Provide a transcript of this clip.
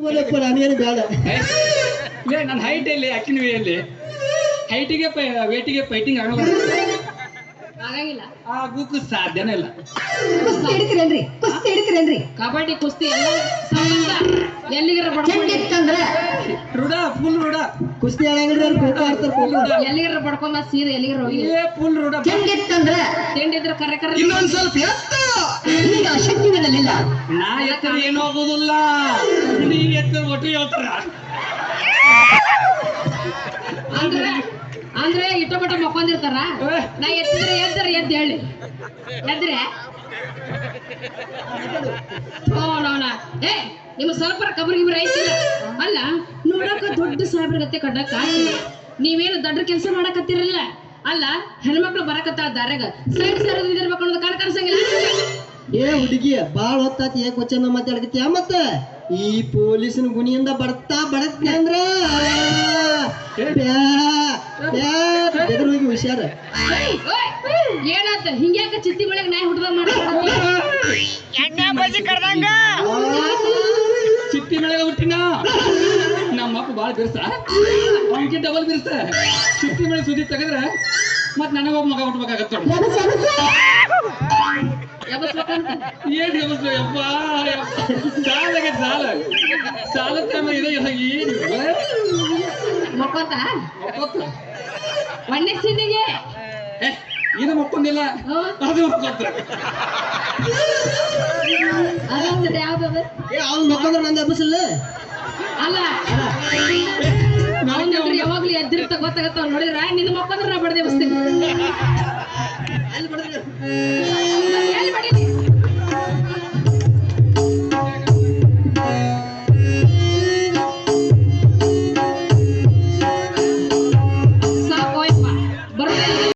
ನನಗೇನು ಬೇಡ. ನನ್ನ ಹೈಟ್ ಎಲ್ಲಿ ಅಕ್ಕಿನ ಎಲ್ಲಿ ಹೈಟಿಗೆ ವೇಟಿಗೆ ಫೈಟಿಂಗ್ ಆಗಲ್ಲ ಆಗಂಗಿಲ್ಲ ಆಗೋಕ್ಕೂ ಸಾಧ್ಯನೇ ಇಲ್ಲ. ಕುಸ್ತಿ ಹಿಡಿತೀರೇನ್ರಿ ಕಬಡ್ಡಿ ಕುಸ್ತಿ ಎಲ್ಲ ಎಲ್ಲಿಗಾರ ಬಡ್ಕೊಂಡ್ರೆ ರೂಢ ಫುಲ್ ರೂಢ ಕುಸ್ತಿ ಆಡಂಗಿಲ್ಲ ಎಲ್ಲಿಗಾರ ಬಡ್ಕೊಂಡ ಸೀದಾ ಎಲ್ಲಿಗಾರ ಹೋಗಿ ಫುಲ್ ರೂಢ ತಿಂಡಿದ್ರೆ ಕರೆ ಕರೆ ಇನ್ನೊಂದ್ ಸ್ವಲ್ಪ ಶಕ್ತಿವಿರಲಿಲ್ಲ. ನಾ ಎತ್ತರ ಏನೂ ಆಗೋದಿಲ್ಲ, ನೀವ್ ಎತ್ತರ ಒಟ್ಟು ಹೇಳ್ತಾರ. ಅಂದ್ರೆ ಇಟ್ಟಬಿಟ್ಟ ಮಕ್ಕೊಂದಿರ್ತಾರ. ನಾ ಎತ್ತಿದ್ರೆ ಎದ್ದು ಹೇಳಿ ಎದ್ರೆ ಏ ನಿಮ್ ಸ್ವಲ್ಪ ಕಬರ್ಗಿಬ್ರ ಐತಿಲ್ಲ ಅಲ್ಲ ನೋಡಕ ದೊಡ್ಡ ಸಾಹೇಬ್ರಗತ್ತೆ ಕಡ್ಡಕ್ಕ ನೀವೇನು ದೊಡ್ಡ ಕೆಲಸ ಮಾಡಕತ್ತಿರಲ್ಲ ಅಲ್ಲ. ಹೆಣ್ಮಕ್ಳು ಬರಕತ್ತಾಳ ದಾರ್ಯಾಗ ಸೈಡ್ ಸರದಿರ್ಬೇಕು ಅನ್ನೋದು ಕಾಣ ಕಾಣಿಸಂಗಿಲ್ಲ. ಏ ಹುಡುಗಿ ಬಾಳ ಹೊತ್ತಾತಿ ಏಕ್ ವಚನ ಮಾತಾಡಕತ್ತೀಯ ಮತ್ತ ಈ ಪೊಲೀಸನ ಗುಣಿಯಿಂದ ಬಡತ್ನಿ ಅಂದ್ರ ಹೋಗಿ ಹುಷಾರ. ಏನಾತ ಹಿಂಗ್ಯಾಕ ಚಿತ್ತಿ ಒಳಗೆ ನಾಯಿ ಹುಡ್ದಂಗ ಮಾಡ ಚಿಟ್ಟಿ ಮೇಳಗ ಹುಟ್ಟಿನ ನಮ್ಮ ಅಪ್ಪ ಬಾಳ ಬಿರ್ಸ ಅವನಿಗೆ ಡಬಲ್ ಬಿರ್ಸ. ಚಿಟ್ಟಿ ಮೇಳೆ ಸುದ್ದಿ ತೆಗದ್ರೆ ಮತ್ ನನಗೊಬ್ಬ ಮಗ ಹುಟ್ಬೇಕಾಗತ್ತ. ಏನ್ ಯಪ್ಪ ಸಾಲ ಟೈಮ್ ಇದೆ ಏನು ಮಕ್ಕೋತ ಒಂದೇ ಸಿದ್ದಿಗೆ ಇದು ಮಕ್ಕೊಂಡಿಲ್ಲ ಅದು ಮಕ್ಕೋತ. ಅದಂದ್ರೆ ಯಾವ್ದದ ಅವ್ನು ಮಕ್ಕಂದ್ರೆ ನಂದು ಹಬ್ಬಸಿಲ್ಲ ಅಲ್ಲ ನಾವಂದ್ರೆ ಯಾವಾಗ್ಲೂ ಎದ್ದಿರ್ತ ಗೊತ್ತಾಗತ್ತ ನೋಡಿದ್ರ ನಿನ್ನ ಮಕ್ಕಂದ್ರೆ ನಾ ಬಡ್ದೆ ಬಸ್ತೀನಿ.